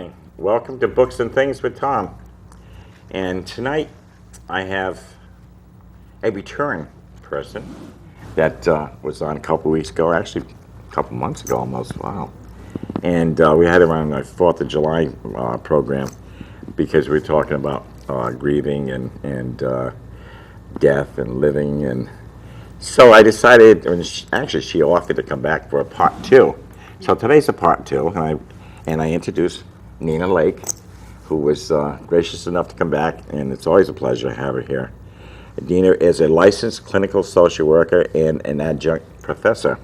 Hi, welcome to Books and Things with Tom. And tonight I have a return person that was on a couple weeks ago, actually a couple months ago almost, wow. And we had her on the 4th of July program because we were talking about grieving and death and living. And so I decided, actually she offered to come back for a part two. So today's a part two, and I introduced Nina Lake, who was gracious enough to come back, and it's always a pleasure to have her here. Nina is a licensed clinical social worker and an adjunct professor,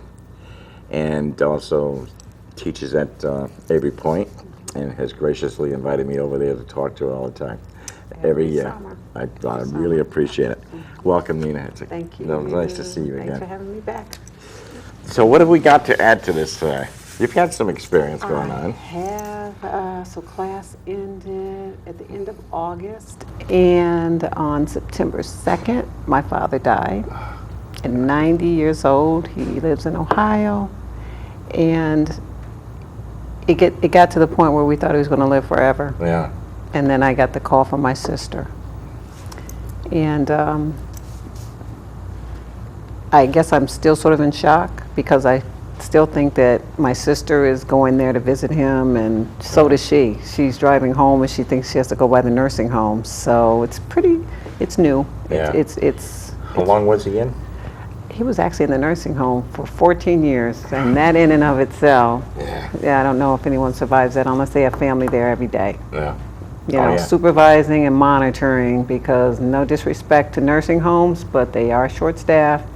and also teaches at Avery Point, and has graciously invited me over there to talk to her all the time. Every year. I really appreciate it. Welcome, Nina. Thank you. Nice to see you again. Thanks for having me back. So what have we got to add to this? You've had some experience going on. So class ended at the end of August, and on September 2nd, my father died at 90 years old. He lives in Ohio, and it got to the point where we thought he was going to live forever. Yeah. And then I got the call from my sister. And I guess I'm still sort of in shock because I still think that my sister is going there to visit him, and so does she. She's driving home and she thinks she has to go by the nursing home. So it's new. Yeah. It's How long was he in? He was actually in the nursing home for 14 years, and that in and of itself, I don't know if anyone survives that unless they have family there every day. Yeah. Supervising and monitoring, because no disrespect to nursing homes, but they are short-staffed,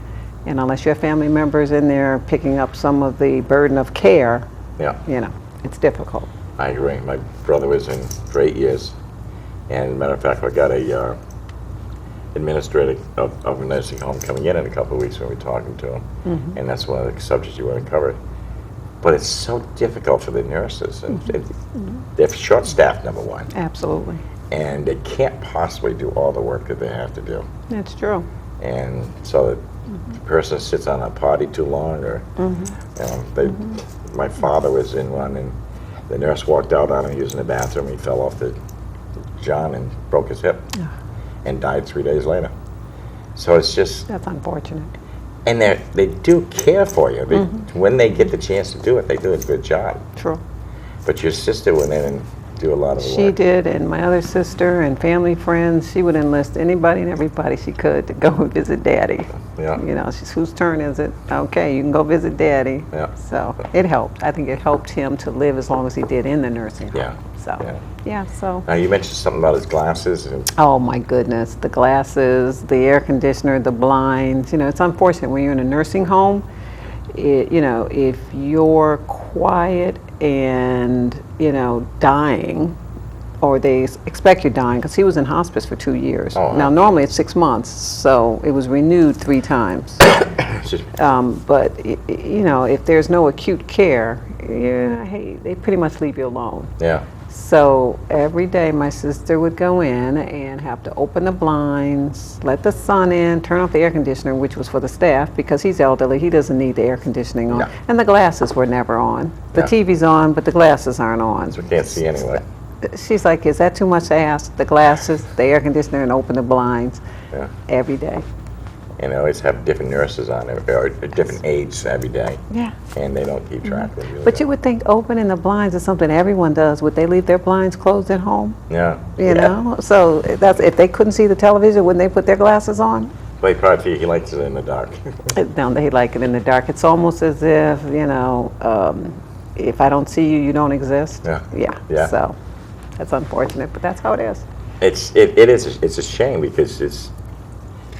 and unless you have family members in there picking up some of the burden of care, it's difficult. I agree. My brother was in for 8 years, and as a matter of fact, I got a administrator of a nursing home coming in a couple of weeks when we were talking to him, and that's one of the subjects you want to cover. But it's so difficult for the nurses. And they're short-staffed, number one. Absolutely. And they can't possibly do all the work that they have to do. That's true. And so the person sits on a potty too long, or my father was in one, and the nurse walked out on him. He was in the bathroom. He fell off the john and broke his hip, and died 3 days later. So it's just, that's unfortunate. and they do care for you. When they get the chance to do it, they do a good job. True. But your sister went in and do a lot of the work. She did, and my other sister and family friends, she would enlist anybody and everybody she could to go and visit Daddy. Yeah. She's, whose turn is it? Okay, you can go visit Daddy. Yeah. So it helped. I think it helped him to live as long as he did in the nursing home. Yeah. So, so. Now, you mentioned something about his glasses. Oh my goodness, the glasses, the air conditioner, the blinds. It's unfortunate when you're in a nursing home. If you're quiet and, dying, or they expect you're dying, because he was in hospice for 2 years. Now, normally it's 6 months, so it was renewed 3 times. But, if there's no acute care, they pretty much leave you alone. Yeah. So every day my sister would go in and have to open the blinds, let the sun in, turn off the air conditioner, which was for the staff, because he's elderly, he doesn't need the air conditioning on. No. And the glasses were never on. The TV's on, but the glasses aren't on. So we can't see anyway. She's like, is that too much to ask? The glasses, the air conditioner, and open the blinds every day. And they always have different nurses on it, or different aides every day. Yeah. And they don't keep track of it. But you would think opening the blinds is something everyone does. Would they leave their blinds closed at home? Yeah. You know? So that's, if they couldn't see the television, wouldn't they put their glasses on? Well, he probably feel he likes it in the dark. No, they like it in the dark. It's almost as if, if I don't see you, you don't exist. Yeah. So that's unfortunate, but that's how it is. It's a shame, because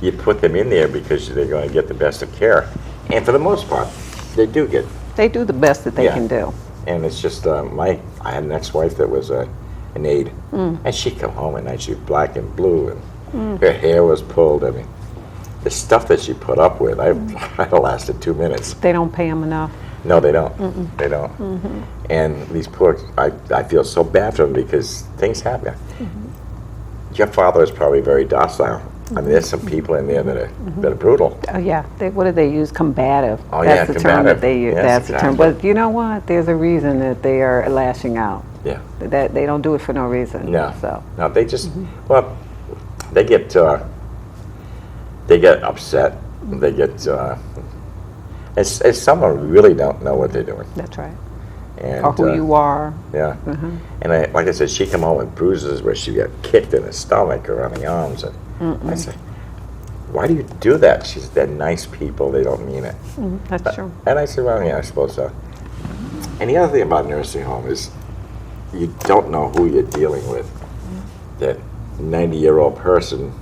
you put them in there because they're going to get the best of care, and for the most part, they do the best that they can do. And it's just I had an ex-wife that was an aide, and she'd come home at night. She was black and blue, and her hair was pulled. I mean, the stuff that she put up with, I lasted 2 minutes. They don't pay them enough. No, they don't. They don't. And these poor, I feel so bad for them because things happen. Your father is probably very docile. I mean, there's some people in there that are brutal. Oh yeah, what do they use? Combative. Oh That's yeah, the term that they use. Yes, that's the term. But you know what? There's a reason that they are lashing out. Yeah. That they don't do it for no reason. No. So. No, they just, well, they get upset. They get, as someone really don't know what they're doing. That's right. And, Or who you are. Yeah. And like I said, she come home with bruises where she got kicked in the stomach or on the arms. And I said, why do you do that? She said, they're nice people. They don't mean it. That's true. And I said, well, yeah, I suppose so. And the other thing about nursing home is you don't know who you're dealing with. That 90-year-old person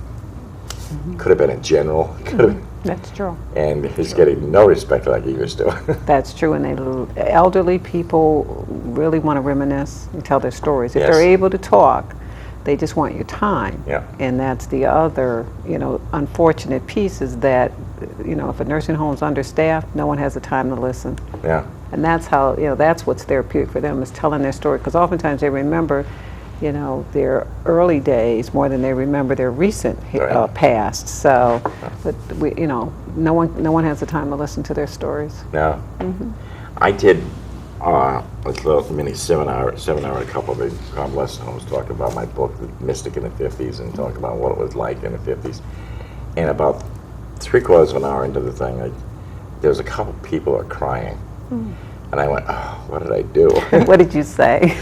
could have been a general, could have, That's true. and he's getting no respect like he used to. That's true. And elderly people really want to reminisce and tell their stories. If Yes. they're able to talk, they just want your time. Yeah. And that's the other, unfortunate piece is that, if a nursing home is understaffed, no one has the time to listen. Yeah. And that's how, that's what's therapeutic for them is telling their story. Because oftentimes they remember, their early days more than they remember their recent Right. past. So, but we, no one has the time to listen to their stories. No. I did a little mini seminar a couple of weeks, God bless them, I was talking about my book, Mystic in the 50s, and talking about what it was like in the 50s. And about 3/4 of an hour into the thing, there was a couple people who were crying. And I went, oh, what did I do? What did you say?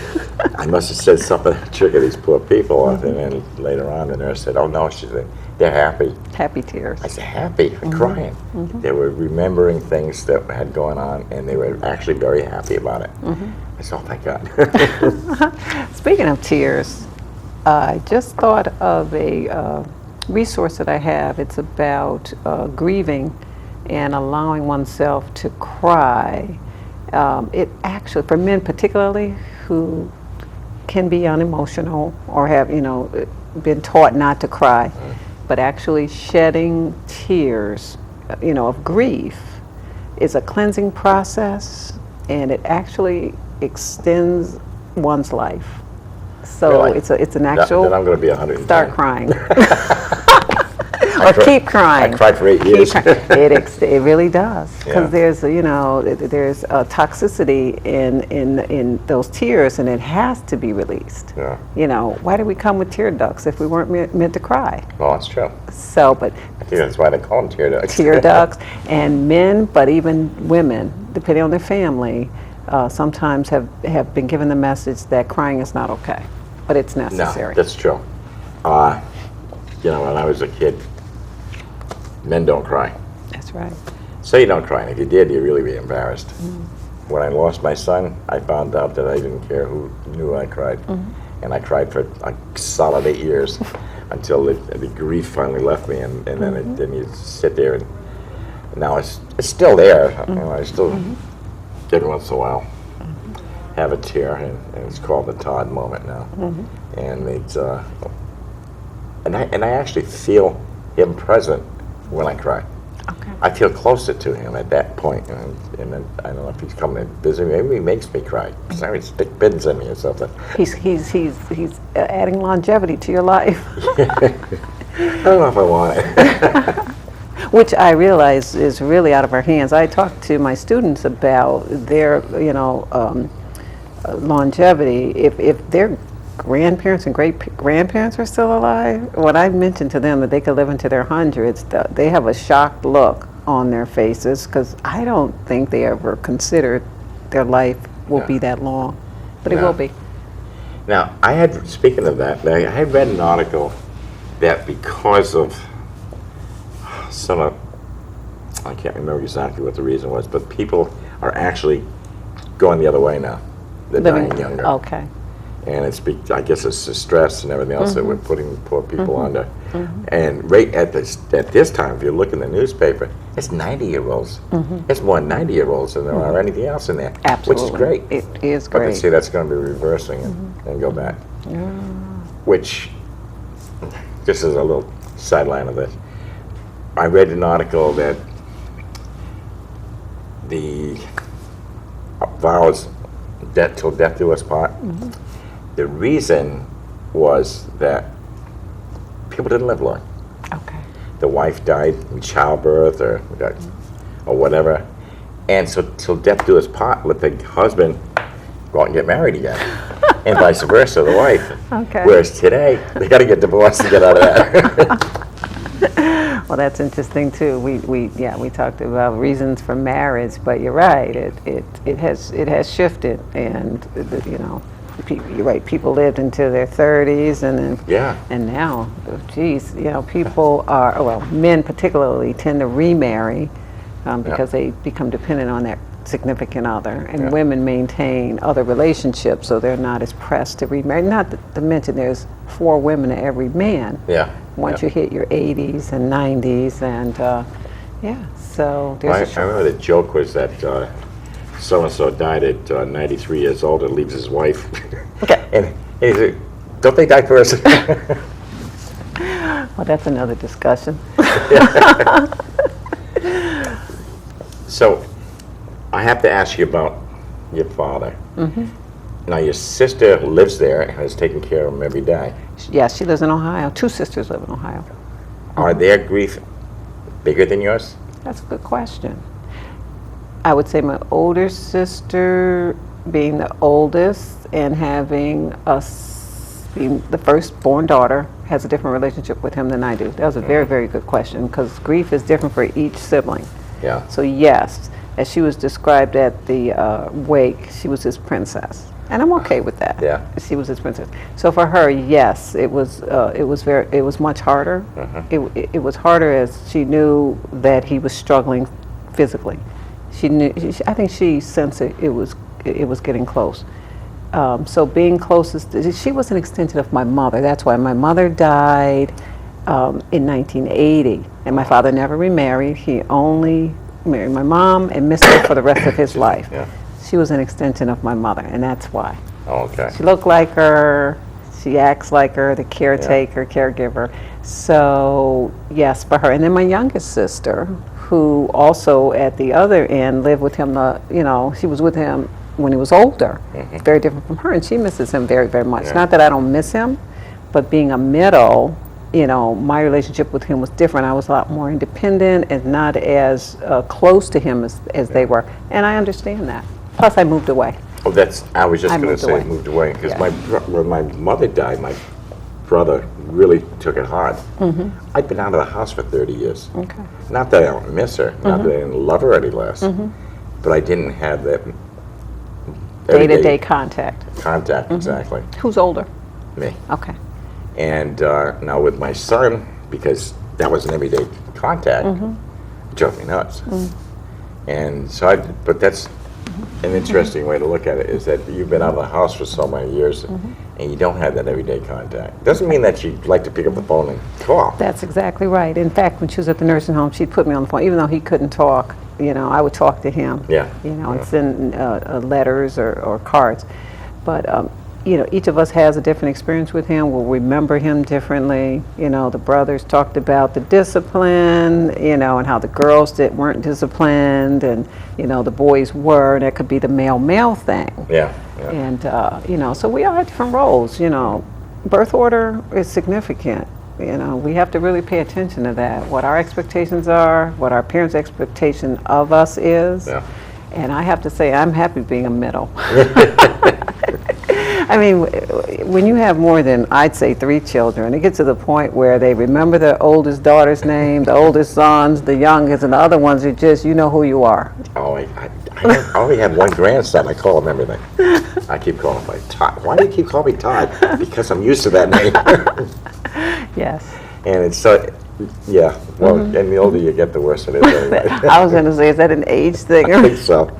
I must have said something to trigger these poor people. And then later on, the nurse said, oh, no, she said, they're happy. Happy tears. I said, happy? They're crying. They were remembering things that had gone on, and they were actually very happy about it. I said, oh, thank God. Speaking of tears, I just thought of a resource that I have. It's about grieving and allowing oneself to cry. It actually, for men particularly, who can be unemotional or have, been taught not to cry, but actually shedding tears, of grief is a cleansing process, and it actually extends one's life. So Really? it's an actual. Then I'm going to be 110. Start crying. Or keep crying. I cried for 8 years. It really does, because Yeah. there's a toxicity in those tears, and it has to be released. Yeah. Why did we come with tear ducts if we weren't meant to cry? Well, that's true. So, but I think that's why they call them tear ducts. tear ducts, and men, but even women, depending on their family, sometimes have been given the message that crying is not okay, but it's No, necessary. that's true. When I was a kid, men don't cry. That's right. So you don't cry, and if you did, you'd really be embarrassed. When I lost my son, I found out that I didn't care who knew I cried. And I cried for a solid 8 years until the grief finally left me, and then you sit there, and now it's still there. I still, every once in a while, have a tear, and it's called the Todd moment now. And it's, and I actually feel him present when I cry. Okay. I feel closer to him at that point, and then I don't know if he's coming to visit me. Maybe he makes me cry. Sorry, stick pins in me or something. He's adding longevity to your life, I don't know if I want it. which I realize is really out of our hands. I talk to my students about their, longevity. If their grandparents and great-grandparents are still alive, when I mentioned to them that they could live into their hundreds, they have a shocked look on their faces, because I don't think they ever considered their life will No. be that long, but it No. will be. Now, speaking of that, I had read an article that because of I can't remember exactly what the reason was, but people are actually going the other way now. They're dying younger. Okay. And I guess it's the stress and everything else that we're putting poor people under. And right at this time, if you look in the newspaper, it's 90-year-olds. It's more 90-year-olds than there are anything else in there, Absolutely. which is great. It is But they great. say that's going to be reversing and go back. Which, just as a little sideline of this, I read an article that the vows, till death do us part, the reason was that people didn't live long. Okay. The wife died in childbirth or whatever, and so till death do us part, let the husband go out and get married again. and vice versa, the wife. Okay. Whereas today, they got to get divorced to get out of that. Well, that's interesting too. We talked about reasons for marriage, but you're right. It has shifted, and you're right. People lived into their 30s, and then Yeah. and now, geez, people are men particularly tend to remarry because they become dependent on that significant other, and women maintain other relationships, so they're not as pressed to remarry. Not to mention, there's 4 women to every man. Yeah. Once you hit your 80s and 90s, and so there's I remember the joke was that so-and-so died at 93 years old and leaves his wife. Okay. And he said, don't they die first? well, that's another discussion. So, I have to ask you about your father. Mm-hmm. Now, your sister lives there and has taken care of him every day. Yes, she lives in Ohio. 2 sisters live in Ohio. Are their grief bigger than yours? That's a good question. I would say my older sister, being the oldest and having us being the firstborn daughter, has a different relationship with him than I do. That was a very, very good question, because grief is different for each sibling. Yeah. So yes, as she was described at the wake, she was his princess, and I'm okay with that. Yeah. She was his princess. So for her, yes, it was much harder. It was harder as she knew that he was struggling physically. She knew. I think she sensed it was getting close. So being closest, she was an extension of my mother. That's why my mother died in 1980, and my father never remarried. He only married my mom and missed her for the rest of his life. Yeah. She was an extension of my mother, and that's why. Oh, okay. She looked like her, she acts like her, the caretaker, caregiver. So yes, for her. And then my youngest sister, who also at the other end lived with him, she was with him when he was older. It's very different from her, and she misses him very, very much. Yeah. Not that I don't miss him, but being a middle, my relationship with him was different. I was a lot more independent and not as close to him as they were. And I understand that. Plus, I moved away. Oh, I was just I going to moved say away. moved away, because Yeah. when my mother died, my brother really took it hard. I'd been out of the house for 30 years. Okay. Not that I don't miss her, not that I didn't love her any less, but I didn't have that everyday Day-to-day contact. contact, exactly, Who's older? me. Okay. And now with my son, because that was an everyday contact, it drove me nuts. And so but that's an interesting way to look at it, is that you've been out of the house for so many years and you don't have that everyday contact. Doesn't mean that you like to pick up the phone and call. That's exactly right. In fact, when she was at the nursing home, she'd put me on the phone, even though he couldn't talk. I would talk to him. Yeah. And send letters or cards. But each of us has a different experience with him. We'll remember him differently. The brothers talked about the discipline, and how the girls weren't disciplined, and the boys were. And that could be the male thing. Yeah. And so we all have different roles. Birth order is significant. We have to really pay attention to that. What our expectations are, what our parents' expectation of us is. Yeah. And I have to say, I'm happy being a middle. I mean, when you have more than, I'd say, 3 children, it gets to the point where they remember the oldest daughter's name, the oldest sons, the youngest, and the other ones are just, who you are. Oh, I only have one grandson. I call him everything. I keep calling him Todd. Why do you keep calling me Todd? Because I'm used to that name. Yes. And it's so, yeah. Well, and the older you get, the worse it is. Anyway. I was going to say, is that an age thing? I think so.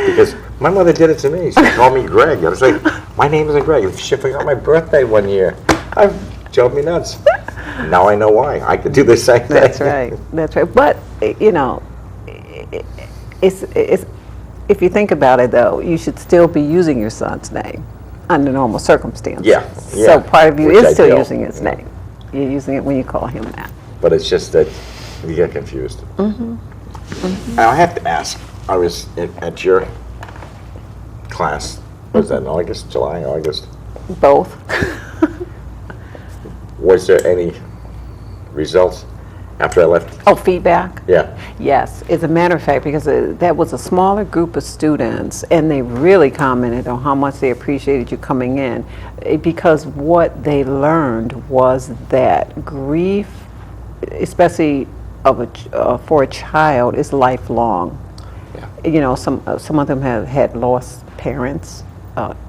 Because my mother did it to me. She called me Greg. I was like, my name isn't Greg. She forgot my birthday one year. It drove me nuts. Now I know why. I could do the same thing. That's right. That's right. But it's if you think about it, though, you should still be using your son's name under normal circumstances. Yeah. So part of you Which is I still do. using his name. You're using it when you call him that. But it's just that you get confused. And I have to ask, I was at your class, was that in August, July, August? Both. Was there any results after I left. Oh, feedback? Yeah. Yes, as a matter of fact, because that was a smaller group of students, and they really commented on how much they appreciated you coming in, because what they learned was that grief, especially for a child, is lifelong. Yeah. You know, some of them have had lost parents.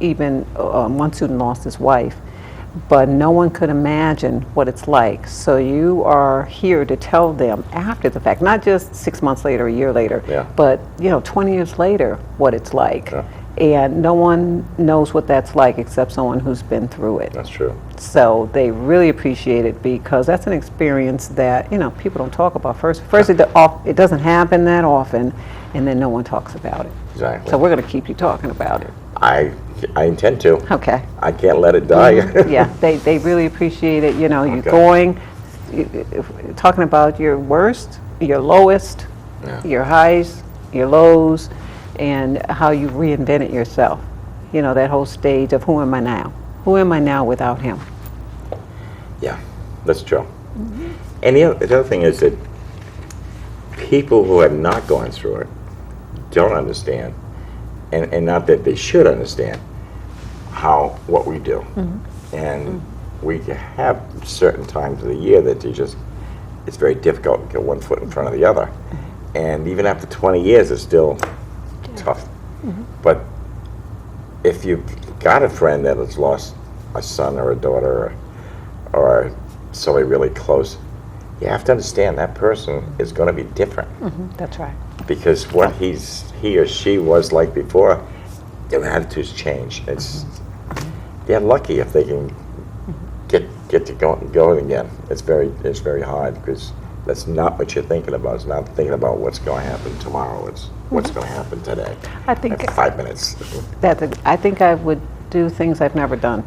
Even one student lost his wife. But no one could imagine what it's like. So you are here to tell them after the fact, not just 6 months later, a year later, Yeah. but 20 years later, what it's like. Yeah. And no one knows what that's like except someone who's been through it. That's true. So they really appreciate it because that's an experience that people don't talk about. First, it doesn't happen that often, and then no one talks about it. Exactly. So we're going to keep you talking about it. I intend to. Okay. I can't let it die. Yeah, they really appreciate it. You Okay. going, talking about your worst, your lowest, Yeah. your highs, your lows, and how you reinvented yourself. That whole stage of who am I now? Who am I now without him? Yeah, that's true. And the other thing is that people who have not gone through it don't understand, and not that they should understand, what we do. And we have certain times of the year that it's very difficult to get one foot in front of the other. And even after 20 years, it's still tough. But if you've got a friend that has lost a son or a daughter or somebody really close, you have to understand that person is going to be different. That's right. Because what he or she was like before, their attitudes change. They're lucky if they can get to going again. It's very hard because that's not what you're thinking about. It's not thinking about what's going to happen tomorrow. It's what's going to happen today. I think In 5 minutes. I think I would do things I've never done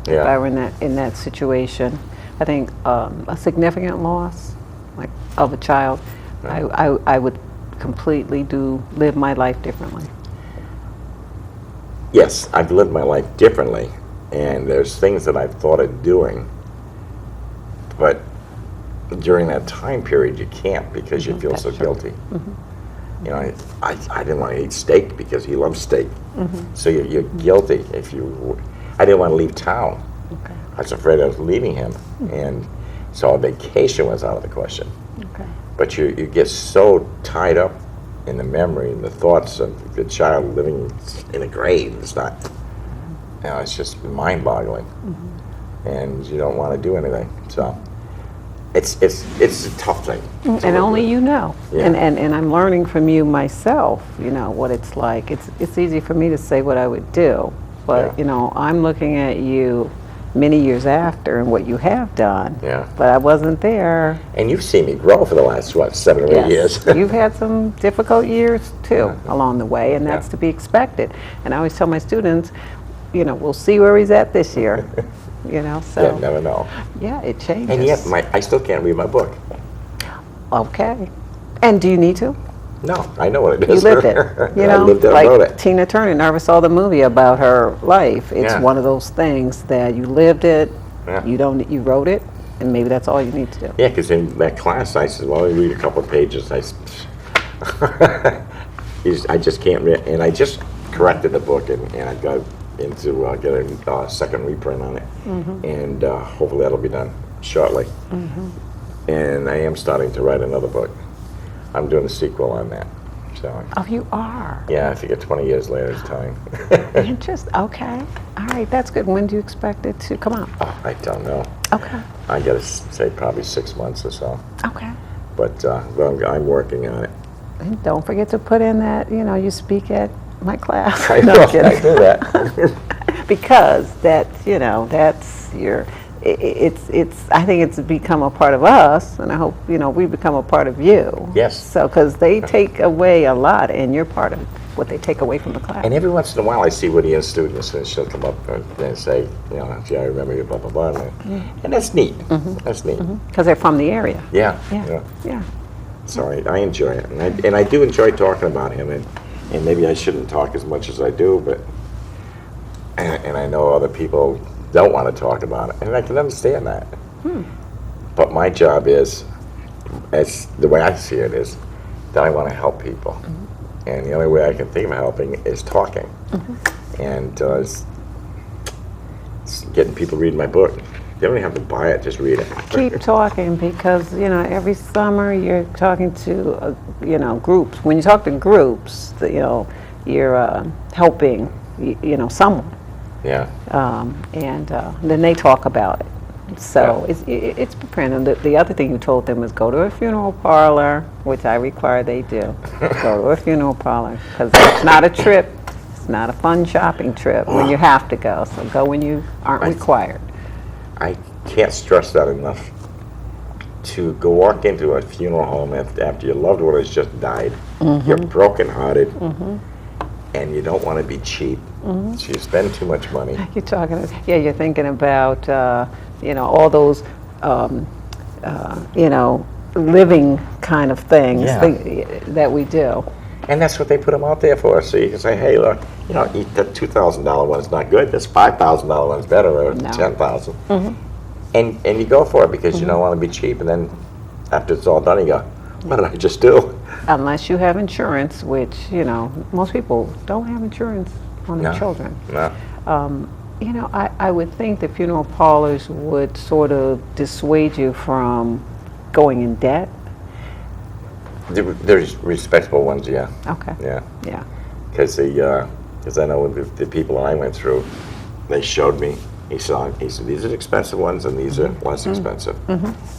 if I Yeah. were in that situation. I think a significant loss, like of a child, I would completely live my life differently. Yes, I've lived my life differently, and there's things that I've thought of doing, but during that time period you can't because you feel so guilty. I didn't want to eat steak because he loves steak, so you're guilty if you. I didn't want to leave town. Okay. I was afraid I was leaving him, and so a vacation was out of the question. Okay. But you get so tied up in the memory and the thoughts of the child living in a grave. It's not, it's just mind-boggling, and you don't want to do anything. So it's a tough thing. And only you know. Yeah. And I'm learning from you myself, what it's like. It's easy for me to say what I would do, but Yeah. I'm looking at you many years after and what you have done. Yeah. But I wasn't there. And you've seen me grow for the last 7 or 8 years. You've had some difficult years too along the way, and that's Yeah. to be expected. And I always tell my students, we'll see where he's at this year. So You never know. yeah, it changes. And yet, I still can't read my book. Okay. And do you need to? No, I know what it You is. lived it. I lived it, I wrote Like it. Tina Turner never saw the movie about her life. It's Yeah. one of those things that you lived it, Yeah. you wrote it, and maybe that's all you need to do. Yeah, because in that class, I said, well, you read a couple of pages. I just can't read. And I just corrected the book, and I got into getting a second reprint on it. And hopefully that'll be done shortly. And I am starting to write another book. I'm doing a sequel on that. So, Oh, you are. yeah, I figure 20 years later it's time. Interesting. Okay. All right, that's good. When do you expect it to come out? Oh, I don't know. Okay. I got to say probably 6 months or so. Okay. But I'm working on it. And don't forget to put in that, you speak at my class. I No, know, I'm kidding. I do that. Because that's your, it's, I think it's become a part of us, and I hope, we become a part of you. Yes. So, because they take away a lot, and you're part of what they take away from the class. And every once in a while, I see Woody and students, and she'll come up and say, gee, I remember you, blah, blah, blah. And that's neat. That's neat. Because they're from the area. Yeah. Yeah. So I enjoy it. And I do enjoy talking about him. And maybe I shouldn't talk as much as I do, but, and I know other people don't want to talk about it. And I can understand that. But my job is as the way I see it is that I want to help people. And the only way I can think of helping is talking. And it's getting people to read my book. They don't even have to buy it, just read it. Keep talking, because every summer you're talking to groups. When you talk to groups, you're helping someone, Yeah. and then they talk about it. So it's preparing them. The other thing you told them is go to a funeral parlor, which I require they do. Go to a funeral parlor, because it's not a trip. It's not a fun shopping trip when you have to go. So go when you aren't required. I can't stress that enough. To go walk into a funeral home after your loved one has just died, you're brokenhearted, and you don't want to be cheap. So you spend too much money. You're talking. Yeah, you're thinking about all those living kind of things that we do. And that's what they put them out there for. So you can say, hey, look, that $2,000 one's not good. This $5,000 one's better, or $10,000. And you go for it because you don't want to be cheap. And then after it's all done, you go, what did I just do? Unless you have insurance, which most people don't have insurance on their children. No. I would think the funeral parlors would sort of dissuade you from going in debt. There's respectable ones, yeah. Okay. Yeah. Because I know the people I went through, they showed me. He said these are expensive ones and these are less expensive,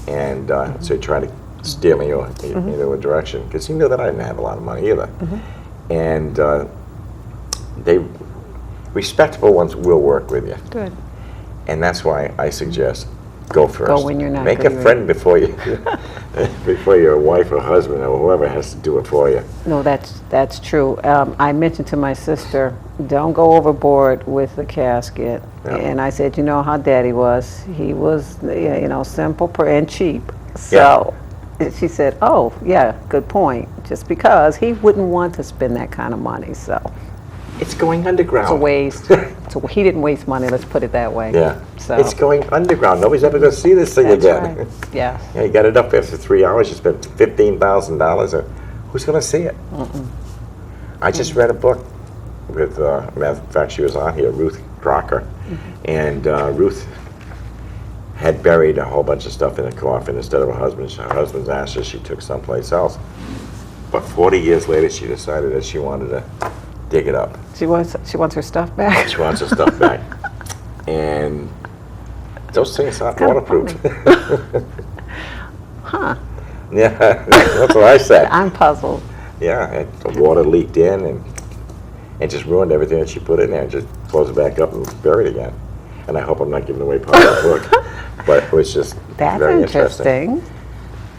and so he tried to steer me into a direction because he knew that I didn't have a lot of money either, and respectable ones will work with you. Good. And that's why I suggest go first. Go when you're not Make good a friend before your wife or husband or whoever has to do it for you. No, that's true. I mentioned to my sister, don't go overboard with the casket. Yeah. And I said, how Daddy was. He was, simple and cheap. So she said, oh, yeah, good point. Just because he wouldn't want to spend that kind of money, so. It's going underground. It's a waste. So he didn't waste money, let's put it that way. Yeah. So. It's going underground. Nobody's ever going to see this thing That's again. Right. Yeah. Yeah, you got it up after 3 hours, you spent $15,000. Who's going to see it? I just read a book with, matter of fact, she was on here, Ruth Crocker. And Ruth had buried a whole bunch of stuff in a coffin instead of her husband's ashes she took someplace else. But 40 years later, she decided that she wanted to dig it up. She wants her stuff back. She wants her stuff back. And those things aren't waterproof. Huh. Yeah, that's what I said. I'm puzzled. Yeah, and the water leaked in and just ruined everything that she put in there and just closed it back up and buried it again. And I hope I'm not giving away part of the book. But it was just That's very interesting.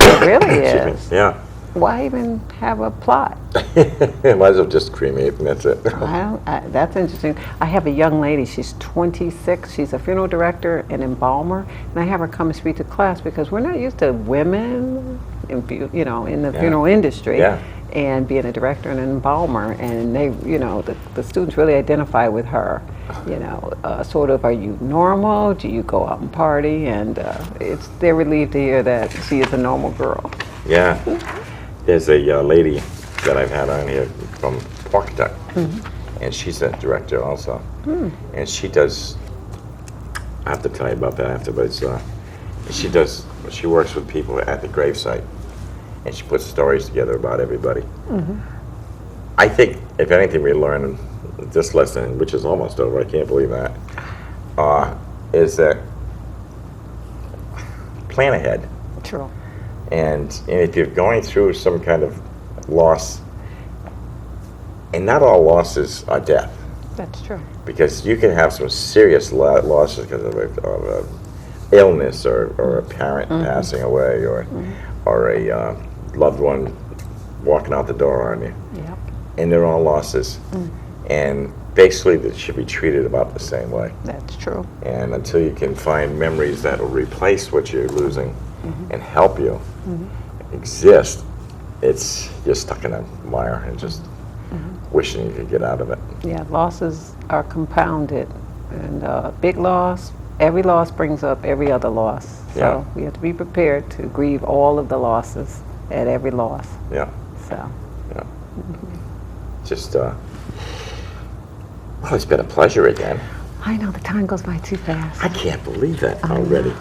It really is. Yeah. Why even have a plot? Might as well just cremate and that's it. That's interesting. I have a young lady, she's 26, she's a funeral director and embalmer, and I have her come and speak to class because we're not used to women in the funeral industry. Yeah. And being a director and an embalmer, and they, the students really identify with her. Sort of, are you normal? Do you go out and party? And they're relieved to hear that she is a normal girl. Yeah. There's a lady that I've had on here from Pawcatuck, and she's a director also. And she does, I have to tell you about that after, but she works with people at the gravesite, and she puts stories together about everybody. I think, if anything, we learn in this lesson, which is almost over, I can't believe that, is that plan ahead. True. And if you're going through some kind of loss, and not all losses are death, That's true. because you can have some serious losses because of a illness or a parent passing away or a loved one walking out the door on you. Yep. And they're all losses. And basically they should be treated about the same way. That's true. And until you can find memories that will replace what you're losing and help you exist, you're stuck in a mire and just wishing you could get out of it. Yeah, losses are compounded, and big loss, every loss brings up every other loss. So Yeah. we have to be prepared to grieve all of the losses. at every loss. Yeah. So, Yeah. Just, well, it's been a pleasure again. I know the time goes by too fast. I can't believe that already.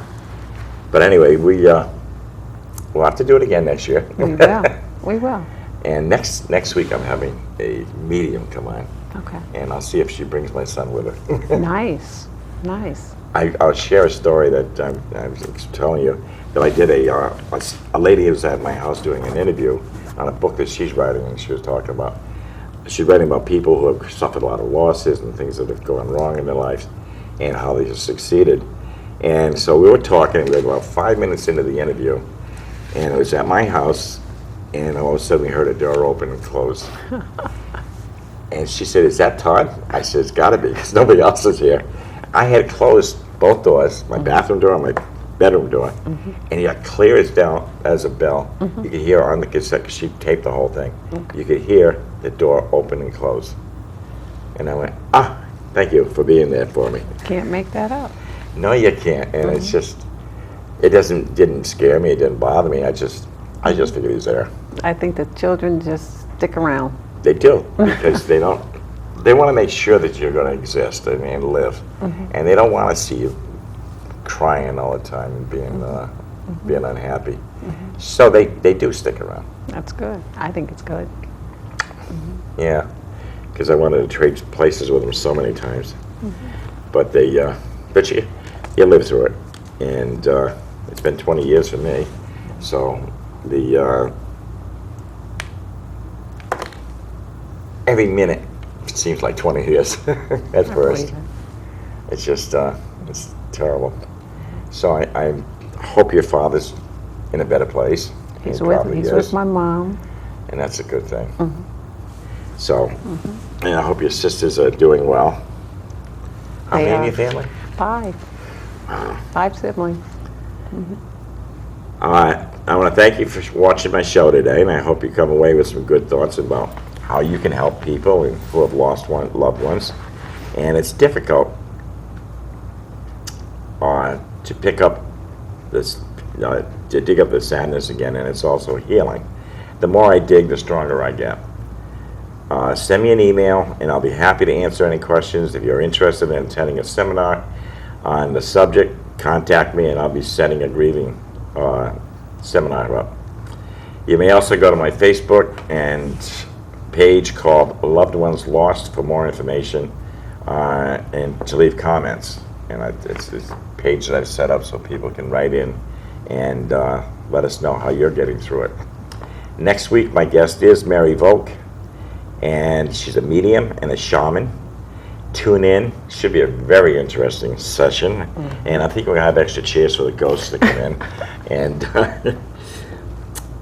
But anyway, we'll have to do it again next year. We will. We will. And next week I'm having a medium come on, Okay. and I'll see if she brings my son with her. Nice. Nice. I'll share a story that I was telling you, that I did a lady who was at my house doing an interview on a book that she's writing, and she was talking about, she's writing about people who have suffered a lot of losses and things that have gone wrong in their lives and how they have succeeded. And so we were talking, and we were about 5 minutes into the interview, and it was at my house, and all of a sudden we heard a door open and close. And she said, "Is that Todd?" I said, "It's gotta be, because nobody else is here." I had closed both doors, my bathroom door and my bedroom door, and you got clear as a bell. You could hear on the cassette, because she taped the whole thing. You could hear the door open and close. And I went, thank you for being there for me. Can't make that up. No, you can't. And it's just, it didn't scare me, it didn't bother me. I just figured he was there. I think the children just stick around. They do, because they want to make sure that you're going to exist, and live. And they don't want to see you crying all the time and being unhappy. So they do stick around. That's good. I think it's good. Yeah, because I wanted to trade places with them so many times. But but you live through it. And it's been 20 years for me. So every minute seems like 20 years at first. It's just, it's terrible. So I hope your father's in a better place. He's He probably with is, my mom. and that's a good thing. So, and I hope your sisters are doing well. How They many in are. your family? 5. 5 siblings. I want to thank you for watching my show today, and I hope you come away with some good thoughts about how you can help people who have lost loved ones. And it's difficult to pick up this, to dig up the sadness again, and it's also healing. The more I dig, the stronger I get. Send me an email, and I'll be happy to answer any questions. If you're interested in attending a seminar on the subject, contact me, and I'll be setting a grieving seminar up. You may also go to my Facebook and page called Loved Ones Lost for more information and to leave comments. And it's this page that I've set up so people can write in and let us know how you're getting through it. Next week, my guest is Mary Volk, and she's a medium and a shaman. Tune in. Should be a very interesting session. And I think we're going to have extra chairs for the ghosts to come in. And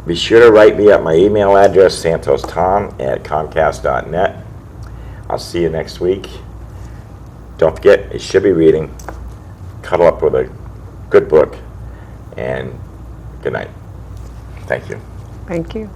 be sure to write me at my email address, santostom@comcast.net. I'll see you next week. Don't forget, you should be reading. Cuddle up with a good book. And good night. Thank you. Thank you.